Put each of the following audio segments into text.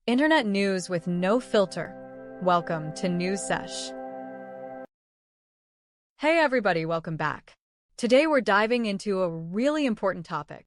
Internet news with no filter. Welcome to News Sesh. Hey everybody, welcome back. Today we're diving into a really important topic.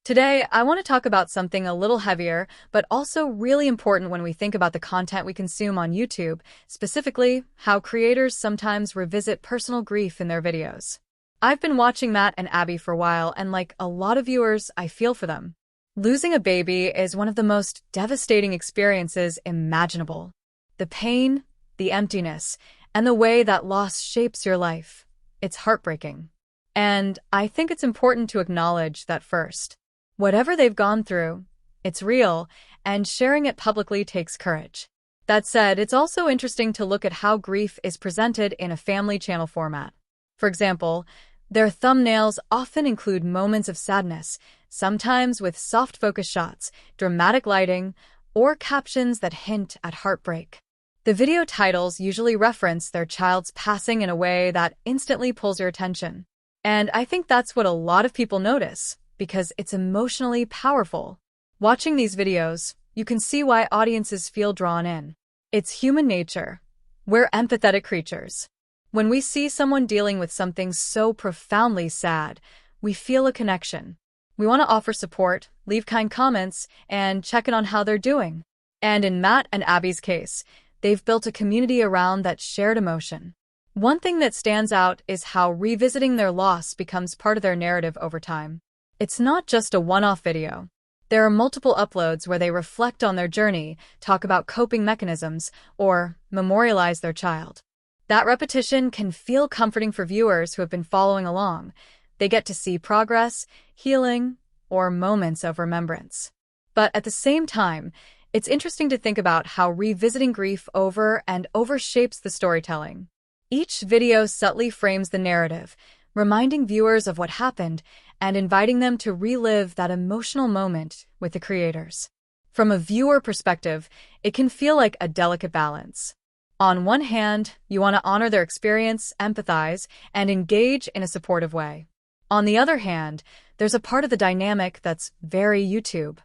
Today, I want to talk about something a little heavier, but also really important when we think about the content we consume on YouTube, specifically how creators sometimes revisit personal grief in their videos. I've been watching Matt and Abby for a while, and like a lot of viewers, I feel for them. Losing a baby is one of the most devastating experiences imaginable. The pain, the emptiness, and the way that loss shapes your life. It's heartbreaking. And I think it's important to acknowledge that first. Whatever they've gone through, it's real, and sharing it publicly takes courage. That said, it's also interesting to look at how grief is presented in a family channel format. For example, their thumbnails often include moments of sadness, sometimes with soft focus shots, dramatic lighting, or captions that hint at heartbreak. The video titles usually reference their child's passing in a way that instantly pulls your attention. And I think that's what a lot of people notice, because it's emotionally powerful. Watching these videos, you can see why audiences feel drawn in. It's human nature. We're empathetic creatures. When we see someone dealing with something so profoundly sad, we feel a connection. We want to offer support, leave kind comments, and check in on how they're doing. And in Matt and Abby's case, they've built a community around that shared emotion. One thing that stands out is how revisiting their loss becomes part of their narrative over time. It's not just a one-off video. There are multiple uploads where they reflect on their journey, talk about coping mechanisms, or memorialize their child. That repetition can feel comforting for viewers who have been following along. They get to see progress, healing, or moments of remembrance. But at the same time, it's interesting to think about how revisiting grief over and over shapes the storytelling. Each video subtly frames the narrative, reminding viewers of what happened and inviting them to relive that emotional moment with the creators. From a viewer perspective, it can feel like a delicate balance. On one hand, you want to honor their experience, empathize, and engage in a supportive way. On the other hand, there's a part of the dynamic that's very YouTube.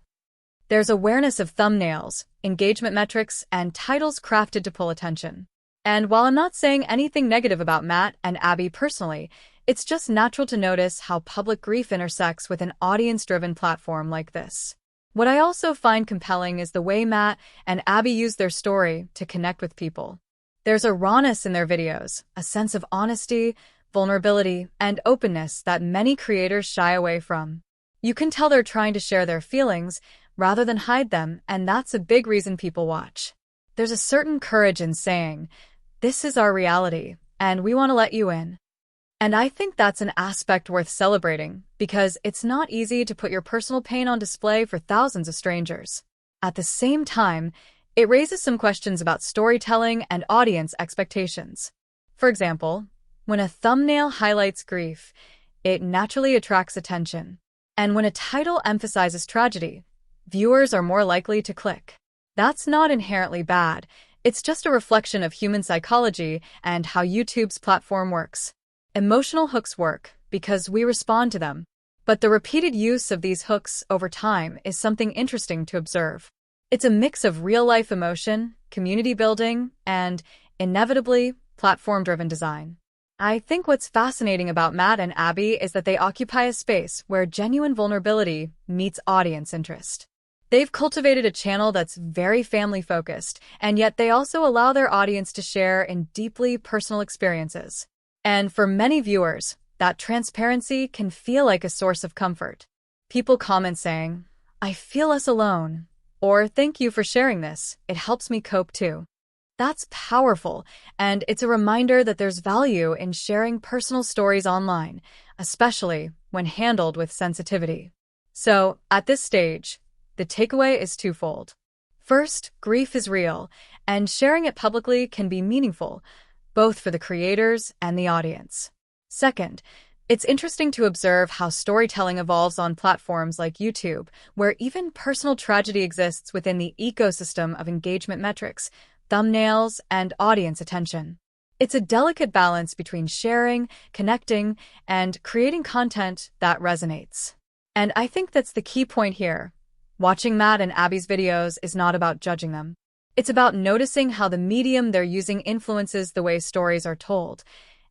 There's awareness of thumbnails, engagement metrics, and titles crafted to pull attention. And while I'm not saying anything negative about Matt and Abby personally, it's just natural to notice how public grief intersects with an audience-driven platform like this. What I also find compelling is the way Matt and Abby use their story to connect with people. There's a rawness in their videos, a sense of honesty, vulnerability, and openness that many creators shy away from. You can tell they're trying to share their feelings rather than hide them, and that's a big reason people watch. There's a certain courage in saying, "This is our reality, and we want to let you in." And I think that's an aspect worth celebrating, because it's not easy to put your personal pain on display for thousands of strangers. At the same time, it raises some questions about storytelling and audience expectations. For example, when a thumbnail highlights grief, it naturally attracts attention. And when a title emphasizes tragedy, viewers are more likely to click. That's not inherently bad. It's just a reflection of human psychology and how YouTube's platform works. Emotional hooks work because we respond to them. But the repeated use of these hooks over time is something interesting to observe. It's a mix of real-life emotion, community building, and, inevitably, platform-driven design. I think what's fascinating about Matt and Abby is that they occupy a space where genuine vulnerability meets audience interest. They've cultivated a channel that's very family-focused, and yet they also allow their audience to share in deeply personal experiences. And for many viewers, that transparency can feel like a source of comfort. People comment saying, "I feel less alone," or "Thank you for sharing this, it helps me cope too." That's powerful, and it's a reminder that there's value in sharing personal stories online, especially when handled with sensitivity. So, at this stage, the takeaway is twofold. First, grief is real, and sharing it publicly can be meaningful, both for the creators and the audience. Second, it's interesting to observe how storytelling evolves on platforms like YouTube, where even personal tragedy exists within the ecosystem of engagement metrics, thumbnails, and audience attention. It's a delicate balance between sharing, connecting, and creating content that resonates. And I think that's the key point here. Watching Matt and Abby's videos is not about judging them. It's about noticing how the medium they're using influences the way stories are told,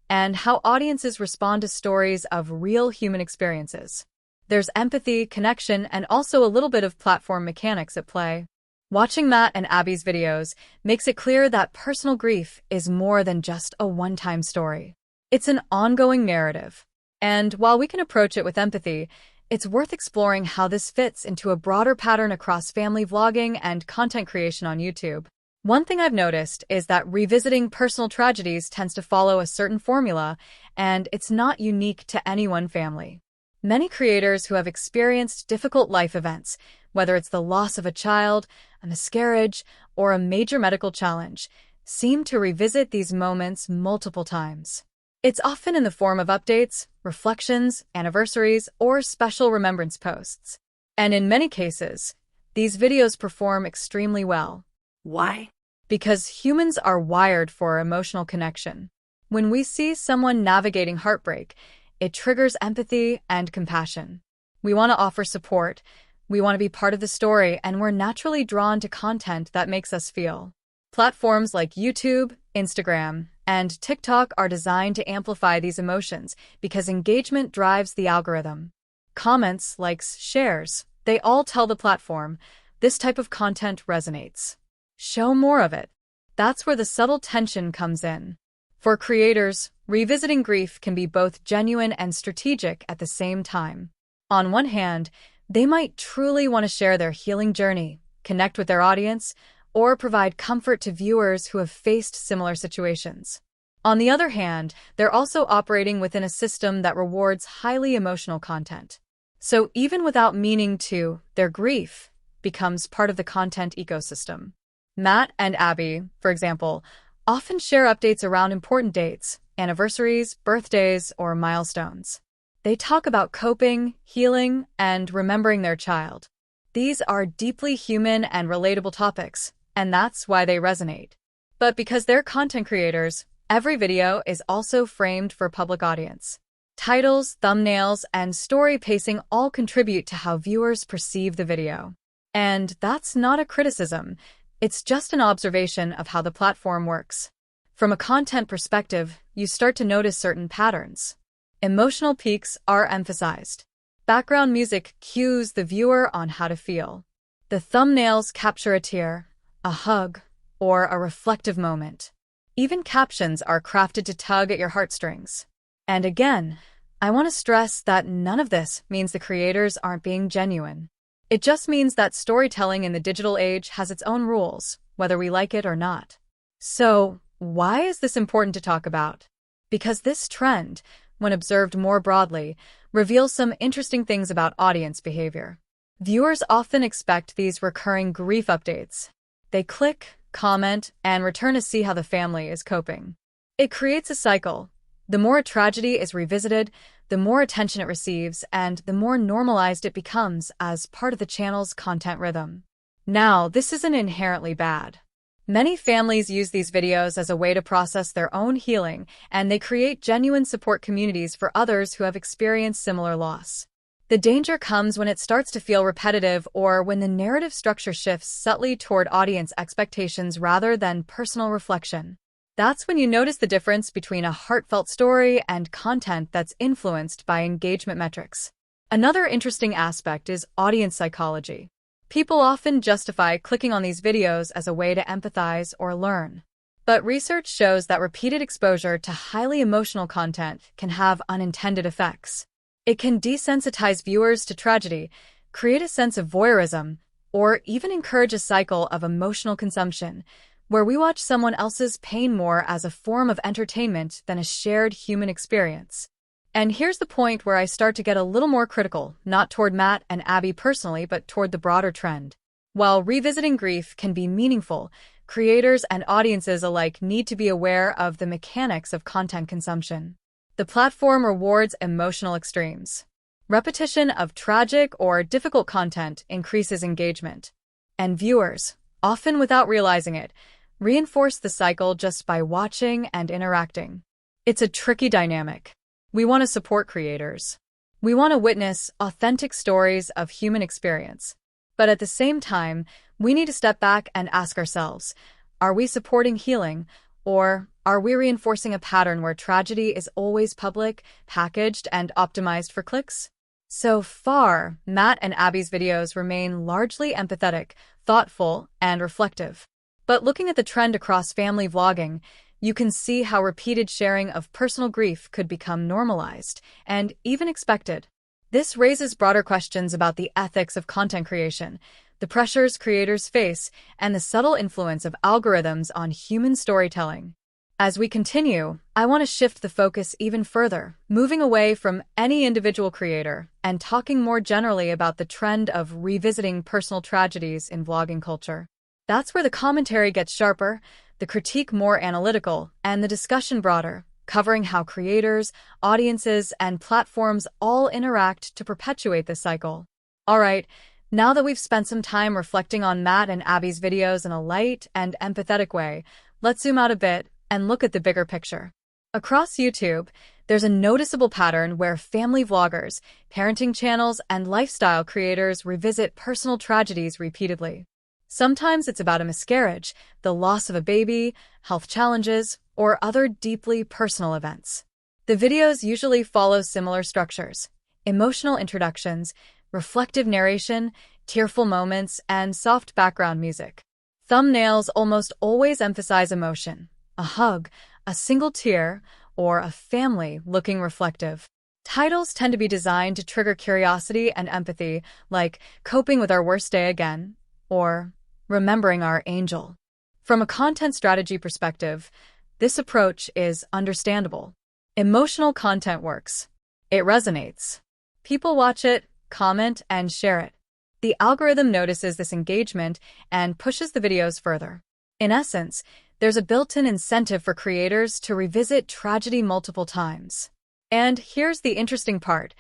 and how audiences respond to stories of real human experiences. There's empathy, connection, and also a little bit of platform mechanics at play. Watching Matt and Abby's videos makes it clear that personal grief is more than just a one-time story. It's an ongoing narrative. And while we can approach it with empathy, it's worth exploring how this fits into a broader pattern across family vlogging and content creation on YouTube. One thing I've noticed is that revisiting personal tragedies tends to follow a certain formula, and it's not unique to any one family. Many creators who have experienced difficult life events, whether it's the loss of a child, a miscarriage, or a major medical challenge, seem to revisit these moments multiple times. It's often in the form of updates, reflections, anniversaries, or special remembrance posts. And in many cases, these videos perform extremely well. Why? Because humans are wired for emotional connection. When we see someone navigating heartbreak, it triggers empathy and compassion. We want to offer support, we want to be part of the story, and we're naturally drawn to content that makes us feel. Platforms like YouTube, Instagram, and TikTok are designed to amplify these emotions because engagement drives the algorithm. Comments, likes, shares, they all tell the platform, this type of content resonates. Show more of it. That's where the subtle tension comes in. For creators, revisiting grief can be both genuine and strategic at the same time. On one hand, they might truly want to share their healing journey, connect with their audience, or provide comfort to viewers who have faced similar situations. On the other hand, they're also operating within a system that rewards highly emotional content. So even without meaning to, their grief becomes part of the content ecosystem. Matt and Abby, for example, often share updates around important dates, anniversaries, birthdays, or milestones. They talk about coping, healing, and remembering their child. These are deeply human and relatable topics, and that's why they resonate. But because they're content creators, every video is also framed for public audience. Titles, thumbnails, and story pacing all contribute to how viewers perceive the video. And that's not a criticism. It's just an observation of how the platform works. From a content perspective, you start to notice certain patterns. Emotional peaks are emphasized. Background music cues the viewer on how to feel. The thumbnails capture a tear, a hug, or a reflective moment. Even captions are crafted to tug at your heartstrings. And again, I want to stress that none of this means the creators aren't being genuine. It just means that storytelling in the digital age has its own rules, whether we like it or not. So, why is this important to talk about? Because this trend, when observed more broadly, reveals some interesting things about audience behavior. Viewers often expect these recurring grief updates. They click, comment, and return to see how the family is coping. It creates a cycle. The more a tragedy is revisited, the more attention it receives, and the more normalized it becomes as part of the channel's content rhythm. Now, this isn't inherently bad. Many families use these videos as a way to process their own healing, and they create genuine support communities for others who have experienced similar loss. The danger comes when it starts to feel repetitive or when the narrative structure shifts subtly toward audience expectations rather than personal reflection. That's when you notice the difference between a heartfelt story and content that's influenced by engagement metrics. Another interesting aspect is audience psychology. People often justify clicking on these videos as a way to empathize or learn. But research shows that repeated exposure to highly emotional content can have unintended effects. It can desensitize viewers to tragedy, create a sense of voyeurism, or even encourage a cycle of emotional consumption, where we watch someone else's pain more as a form of entertainment than a shared human experience. And here's the point where I start to get a little more critical, not toward Matt and Abby personally, but toward the broader trend. While revisiting grief can be meaningful, creators and audiences alike need to be aware of the mechanics of content consumption. The platform rewards emotional extremes. Repetition of tragic or difficult content increases engagement. And viewers, often without realizing it, reinforce the cycle just by watching and interacting. It's a tricky dynamic. We want to support creators. We want to witness authentic stories of human experience. But at the same time, we need to step back and ask ourselves, are we supporting healing, or are we reinforcing a pattern where tragedy is always public, packaged, and optimized for clicks? So far, Matt and Abby's videos remain largely empathetic, thoughtful, and reflective. But looking at the trend across family vlogging, you can see how repeated sharing of personal grief could become normalized and even expected. This raises broader questions about the ethics of content creation, the pressures creators face, and the subtle influence of algorithms on human storytelling. As we continue, I want to shift the focus even further, moving away from any individual creator and talking more generally about the trend of revisiting personal tragedies in vlogging culture. That's where the commentary gets sharper, the critique more analytical, and the discussion broader, covering how creators, audiences, and platforms all interact to perpetuate this cycle. All right, now that we've spent some time reflecting on Matt and Abby's videos in a light and empathetic way, let's zoom out a bit and look at the bigger picture. Across YouTube, there's a noticeable pattern where family vloggers, parenting channels, and lifestyle creators revisit personal tragedies repeatedly. Sometimes it's about a miscarriage, the loss of a baby, health challenges, or other deeply personal events. The videos usually follow similar structures: emotional introductions, reflective narration, tearful moments, and soft background music. Thumbnails almost always emphasize emotion: a hug, a single tear, or a family looking reflective. Titles tend to be designed to trigger curiosity and empathy, like "Coping with Our Worst Day Again" or "Remembering Our Angel." From a content strategy perspective, this approach is understandable. Emotional content works. It resonates. People watch it, comment, and share it. The algorithm notices this engagement and pushes the videos further. In essence, there's a built-in incentive for creators to revisit tragedy multiple times. And here's the interesting part.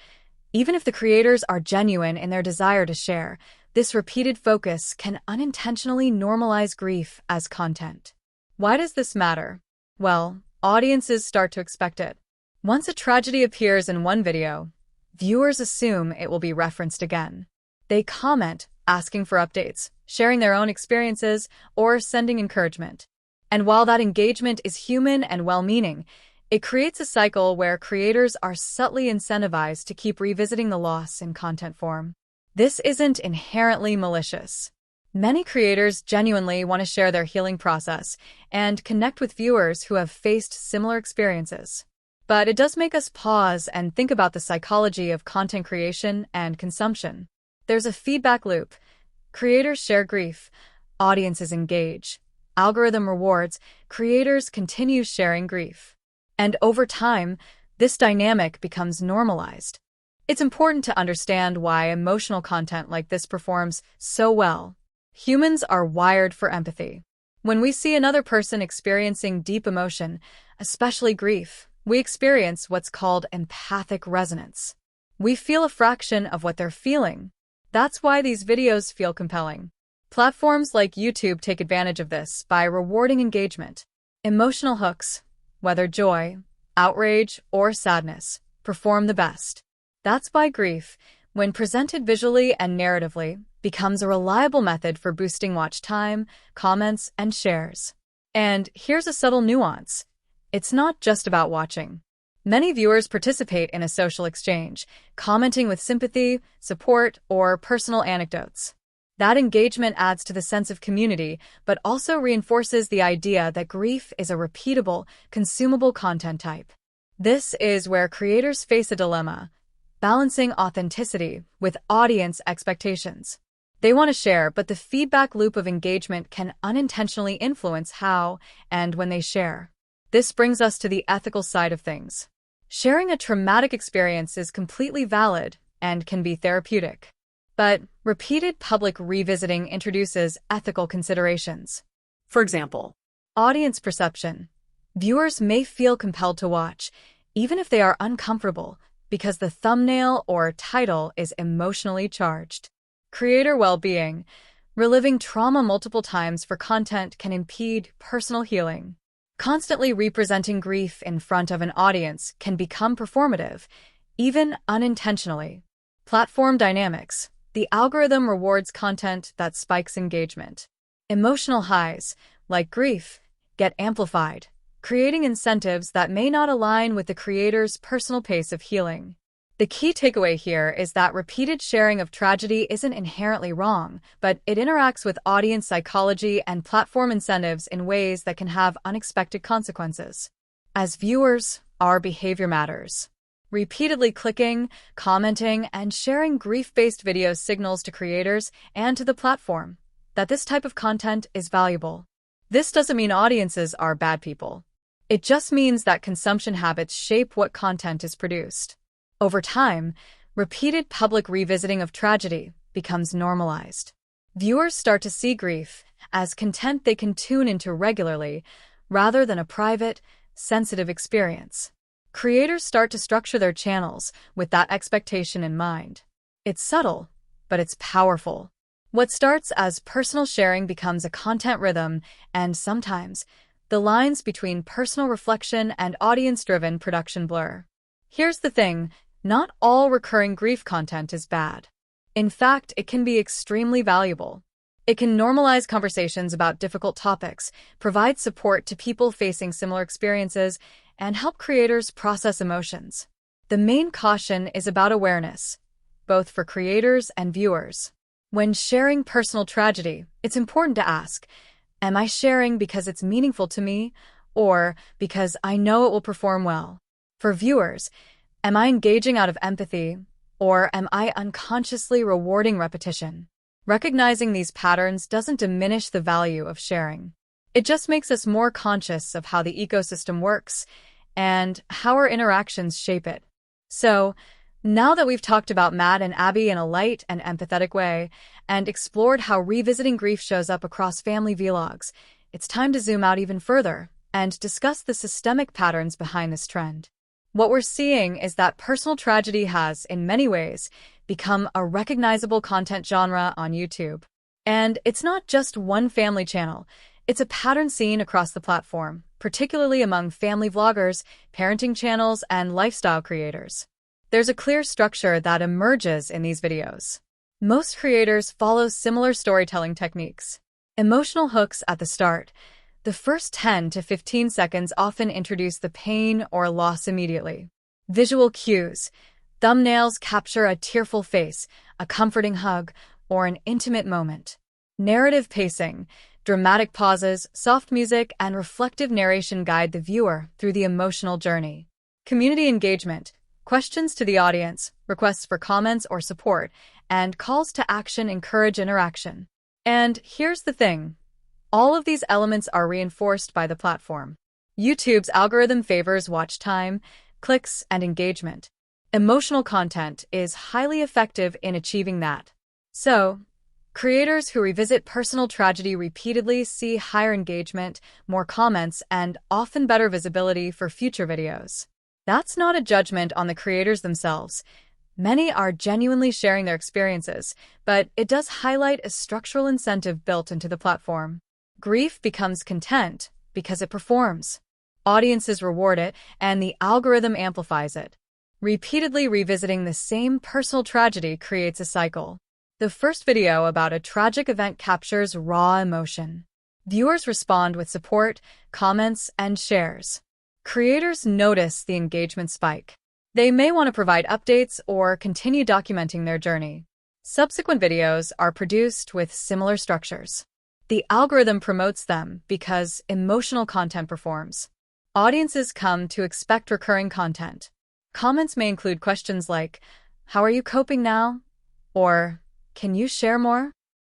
Even if the creators are genuine in their desire to share, this repeated focus can unintentionally normalize grief as content. Why does this matter? Well, audiences start to expect it. Once a tragedy appears in one video, viewers assume it will be referenced again. They comment, asking for updates, sharing their own experiences, or sending encouragement. And while that engagement is human and well-meaning, it creates a cycle where creators are subtly incentivized to keep revisiting the loss in content form. This isn't inherently malicious. Many creators genuinely want to share their healing process and connect with viewers who have faced similar experiences. But it does make us pause and think about the psychology of content creation and consumption. There's a feedback loop. Creators share grief, audiences engage. Algorithm rewards, creators continue sharing grief. And over time, this dynamic becomes normalized. It's important to understand why emotional content like this performs so well. Humans are wired for empathy. When we see another person experiencing deep emotion, especially grief, we experience what's called empathic resonance. We feel a fraction of what they're feeling. That's why these videos feel compelling. Platforms like YouTube take advantage of this by rewarding engagement. Emotional hooks, whether joy, outrage, or sadness, perform the best. That's why grief, when presented visually and narratively, becomes a reliable method for boosting watch time, comments, and shares. And here's a subtle nuance. It's not just about watching. Many viewers participate in a social exchange, commenting with sympathy, support, or personal anecdotes. That engagement adds to the sense of community, but also reinforces the idea that grief is a repeatable, consumable content type. This is where creators face a dilemma, balancing authenticity with audience expectations. They want to share, but the feedback loop of engagement can unintentionally influence how and when they share. This brings us to the ethical side of things. Sharing a traumatic experience is completely valid and can be therapeutic. But repeated public revisiting introduces ethical considerations. For example, audience perception. Viewers may feel compelled to watch, even if they are uncomfortable, because the thumbnail or title is emotionally charged. Creator well-being. Reliving trauma multiple times for content can impede personal healing. Constantly representing grief in front of an audience can become performative, even unintentionally. Platform dynamics. The algorithm rewards content that spikes engagement. Emotional highs, like grief, get amplified, creating incentives that may not align with the creator's personal pace of healing. The key takeaway here is that repeated sharing of tragedy isn't inherently wrong, but it interacts with audience psychology and platform incentives in ways that can have unexpected consequences. As viewers, our behavior matters. Repeatedly clicking, commenting, and sharing grief-based videos signals to creators and to the platform that this type of content is valuable. This doesn't mean audiences are bad people. It just means that consumption habits shape what content is produced. Over time, repeated public revisiting of tragedy becomes normalized. Viewers start to see grief as content they can tune into regularly, rather than a private, sensitive experience. Creators start to structure their channels with that expectation in mind. It's subtle, but it's powerful. What starts as personal sharing becomes a content rhythm, and sometimes the lines between personal reflection and audience-driven production blur. Here's the thing. Not all recurring grief content is bad. In fact, it can be extremely valuable. It can normalize conversations about difficult topics, provide support to people facing similar experiences, and help creators process emotions. The main caution is about awareness, both for creators and viewers. When sharing personal tragedy, it's important to ask, am I sharing because it's meaningful to me, or because I know it will perform well? For viewers, am I engaging out of empathy, or am I unconsciously rewarding repetition? Recognizing these patterns doesn't diminish the value of sharing. It just makes us more conscious of how the ecosystem works and how our interactions shape it. So, now that we've talked about Matt and Abby in a light and empathetic way, and explored how revisiting grief shows up across family vlogs, it's time to zoom out even further and discuss the systemic patterns behind this trend. What we're seeing is that personal tragedy has, in many ways, become a recognizable content genre on YouTube. And it's not just one family channel. It's a pattern seen across the platform, particularly among family vloggers, parenting channels, and lifestyle creators. There's a clear structure that emerges in these videos. Most creators follow similar storytelling techniques. Emotional hooks at the start. The first 10 to 15 seconds often introduce the pain or loss immediately. Visual cues. Thumbnails capture a tearful face, a comforting hug, or an intimate moment. Narrative pacing. Dramatic pauses, soft music, and reflective narration guide the viewer through the emotional journey. Community engagement. Questions to the audience, requests for comments or support, and calls to action encourage interaction. And here's the thing. All of these elements are reinforced by the platform. YouTube's algorithm favors watch time, clicks, and engagement. Emotional content is highly effective in achieving that. So, creators who revisit personal tragedy repeatedly see higher engagement, more comments, and often better visibility for future videos. That's not a judgment on the creators themselves. Many are genuinely sharing their experiences, but it does highlight a structural incentive built into the platform. Grief becomes content because it performs. Audiences reward it, and the algorithm amplifies it. Repeatedly revisiting the same personal tragedy creates a cycle. The first video about a tragic event captures raw emotion. Viewers respond with support, comments, and shares. Creators notice the engagement spike. They may want to provide updates or continue documenting their journey. Subsequent videos are produced with similar structures. The algorithm promotes them because emotional content performs. Audiences come to expect recurring content. Comments may include questions like, "How are you coping now?" or "Can you share more?"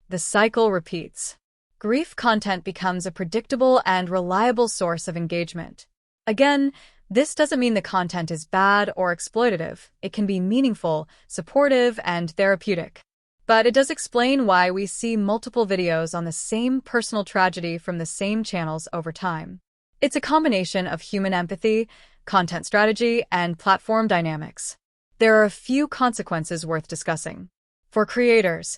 The cycle repeats. Grief content becomes a predictable and reliable source of engagement. Again, this doesn't mean the content is bad or exploitative. It can be meaningful, supportive, and therapeutic. But it does explain why we see multiple videos on the same personal tragedy from the same channels over time. It's a combination of human empathy, content strategy, and platform dynamics. There are a few consequences worth discussing. For creators,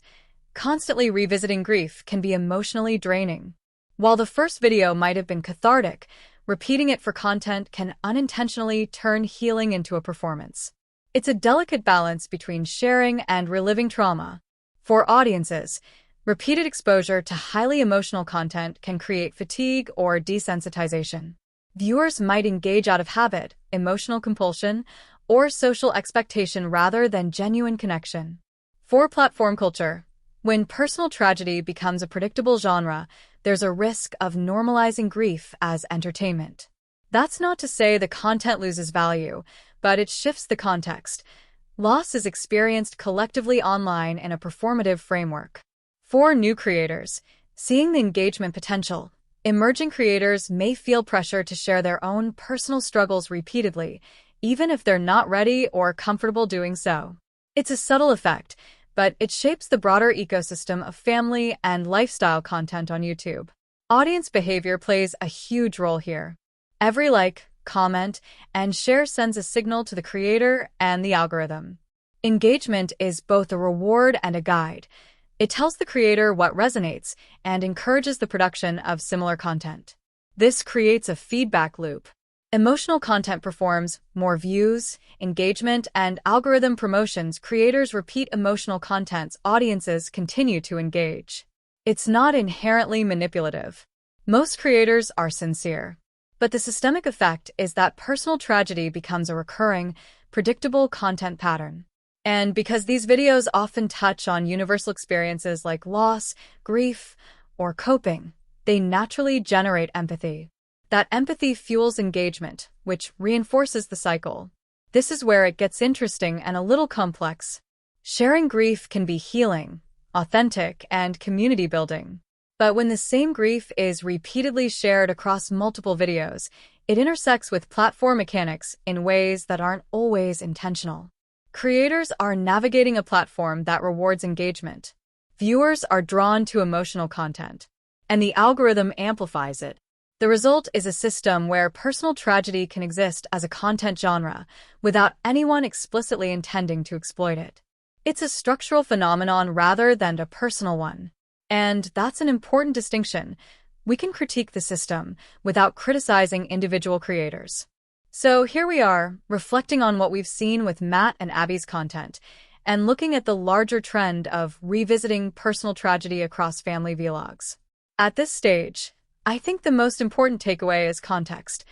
constantly revisiting grief can be emotionally draining. While the first video might have been cathartic, repeating it for content can unintentionally turn healing into a performance. It's a delicate balance between sharing and reliving trauma. For audiences, repeated exposure to highly emotional content can create fatigue or desensitization. Viewers might engage out of habit, emotional compulsion, or social expectation rather than genuine connection. For platform culture, when personal tragedy becomes a predictable genre, there's a risk of normalizing grief as entertainment. That's not to say the content loses value, but it shifts the context. Loss is experienced collectively online in a performative framework. For new creators, seeing the engagement potential, emerging creators may feel pressure to share their own personal struggles repeatedly, even if they're not ready or comfortable doing so. It's a subtle effect, but it shapes the broader ecosystem of family and lifestyle content on YouTube. Audience behavior plays a huge role here. Every like, comment, and share sends a signal to the creator and the algorithm. Engagement is both a reward and a guide. It tells the creator what resonates and encourages the production of similar content. This creates a feedback loop. Emotional content performs more views, engagement, and algorithm promotions. Creators repeat emotional contents. Audiences continue to engage. It's not inherently manipulative. Most creators are sincere. But the systemic effect is that personal tragedy becomes a recurring, predictable content pattern. And because these videos often touch on universal experiences like loss, grief, or coping, they naturally generate empathy. That empathy fuels engagement, which reinforces the cycle. This is where it gets interesting and a little complex. Sharing grief can be healing, authentic, and community building. But when the same grief is repeatedly shared across multiple videos, it intersects with platform mechanics in ways that aren't always intentional. Creators are navigating a platform that rewards engagement. Viewers are drawn to emotional content, and the algorithm amplifies it. The result is a system where personal tragedy can exist as a content genre without anyone explicitly intending to exploit it. It's a structural phenomenon rather than a personal one. And that's an important distinction. We can critique the system without criticizing individual creators. So here we are, reflecting on what we've seen with Matt and Abby's content, and looking at the larger trend of revisiting personal tragedy across family vlogs. At this stage, I think the most important takeaway is context.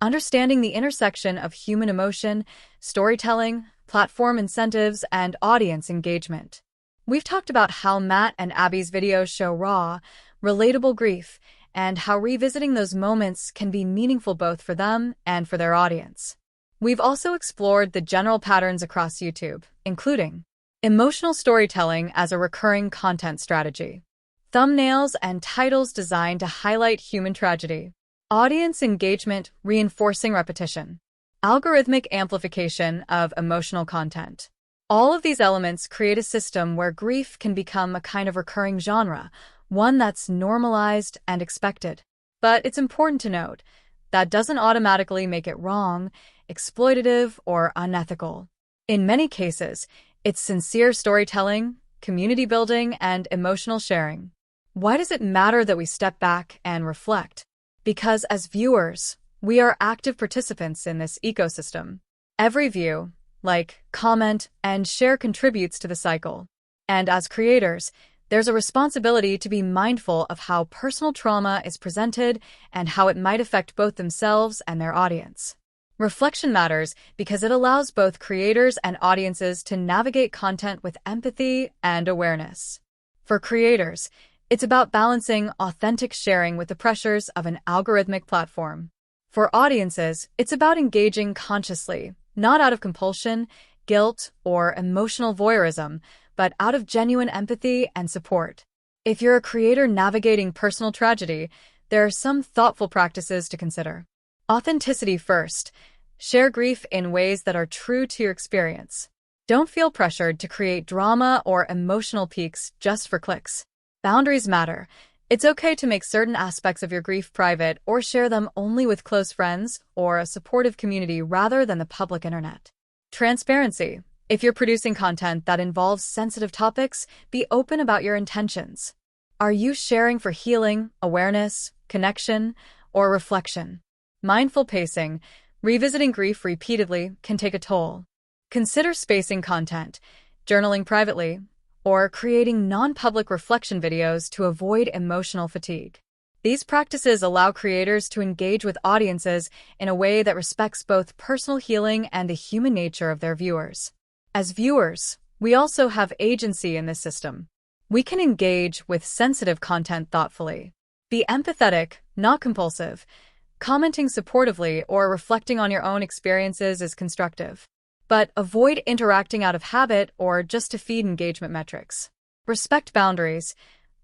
Understanding the intersection of human emotion, storytelling, platform incentives, and audience engagement. We've talked about how Matt and Abby's videos show raw, relatable grief, and how revisiting those moments can be meaningful both for them and for their audience. We've also explored the general patterns across YouTube, including emotional storytelling as a recurring content strategy, thumbnails and titles designed to highlight human tragedy, audience engagement reinforcing repetition, algorithmic amplification of emotional content. All of these elements create a system where grief can become a kind of recurring genre, one that's normalized and expected. But it's important to note, that doesn't automatically make it wrong, exploitative, or unethical. In many cases, it's sincere storytelling, community building, and emotional sharing. Why does it matter that we step back and reflect? Because as viewers, we are active participants in this ecosystem. Every view, like, comment, and share contributes to the cycle. And as creators, there's a responsibility to be mindful of how personal trauma is presented and how it might affect both themselves and their audience. Reflection matters because it allows both creators and audiences to navigate content with empathy and awareness. For creators, it's about balancing authentic sharing with the pressures of an algorithmic platform. For audiences, it's about engaging consciously, not out of compulsion, guilt, or emotional voyeurism, but out of genuine empathy and support. If you're a creator navigating personal tragedy, there are some thoughtful practices to consider. Authenticity first. Share grief in ways that are true to your experience. Don't feel pressured to create drama or emotional peaks just for clicks. Boundaries matter. It's okay to make certain aspects of your grief private or share them only with close friends or a supportive community rather than the public internet. Transparency. If you're producing content that involves sensitive topics, be open about your intentions. Are you sharing for healing, awareness, connection, or reflection? Mindful pacing. Revisiting grief repeatedly can take a toll. Consider spacing content, journaling privately, or creating non-public reflection videos to avoid emotional fatigue. These practices allow creators to engage with audiences in a way that respects both personal healing and the human nature of their viewers. As viewers, we also have agency in this system. We can engage with sensitive content thoughtfully. Be empathetic, not compulsive. Commenting supportively or reflecting on your own experiences is constructive. But avoid interacting out of habit or just to feed engagement metrics. Respect boundaries.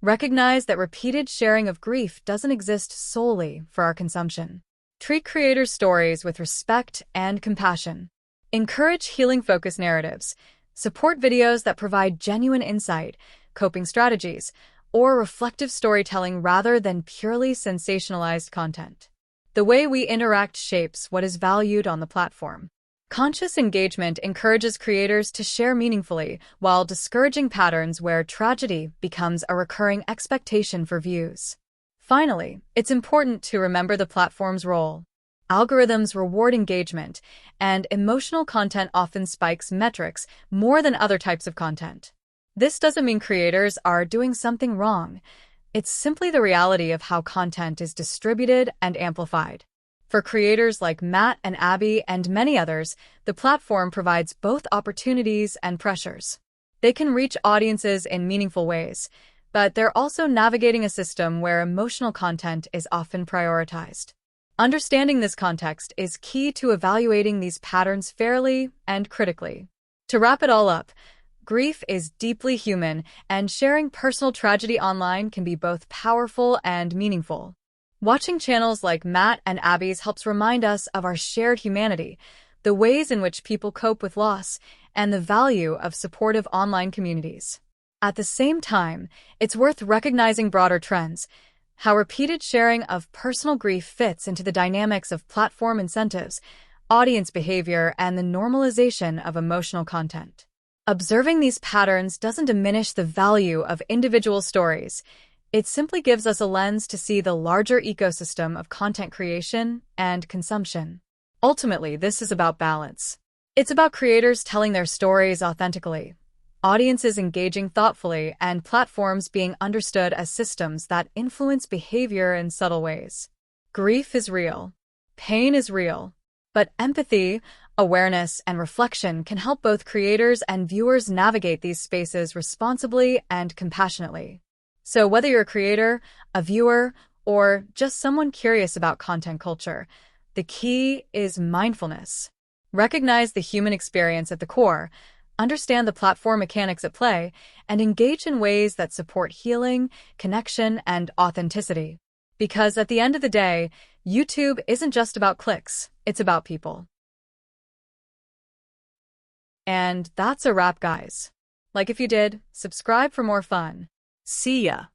Recognize that repeated sharing of grief doesn't exist solely for our consumption. Treat creators' stories with respect and compassion. Encourage healing-focused narratives. Support videos that provide genuine insight, coping strategies, or reflective storytelling rather than purely sensationalized content. The way we interact shapes what is valued on the platform. Conscious engagement encourages creators to share meaningfully while discouraging patterns where tragedy becomes a recurring expectation for views. Finally, it's important to remember the platform's role. Algorithms reward engagement, and emotional content often spikes metrics more than other types of content. This doesn't mean creators are doing something wrong. It's simply the reality of how content is distributed and amplified. For creators like Matt and Abby and many others, the platform provides both opportunities and pressures. They can reach audiences in meaningful ways, but they're also navigating a system where emotional content is often prioritized. Understanding this context is key to evaluating these patterns fairly and critically. To wrap it all up, grief is deeply human, and sharing personal tragedy online can be both powerful and meaningful. Watching channels like Matt and Abby's helps remind us of our shared humanity, the ways in which people cope with loss, and the value of supportive online communities. At the same time, it's worth recognizing broader trends, how repeated sharing of personal grief fits into the dynamics of platform incentives, audience behavior, and the normalization of emotional content. Observing these patterns doesn't diminish the value of individual stories. It simply gives us a lens to see the larger ecosystem of content creation and consumption. Ultimately, this is about balance. It's about creators telling their stories authentically, audiences engaging thoughtfully, and platforms being understood as systems that influence behavior in subtle ways. Grief is real. Pain is real. But empathy, awareness, and reflection can help both creators and viewers navigate these spaces responsibly and compassionately. So whether you're a creator, a viewer, or just someone curious about content culture, the key is mindfulness. Recognize the human experience at the core, understand the platform mechanics at play, and engage in ways that support healing, connection, and authenticity. Because at the end of the day, YouTube isn't just about clicks, it's about people. And that's a wrap, guys. Like if you did, subscribe for more fun. See ya!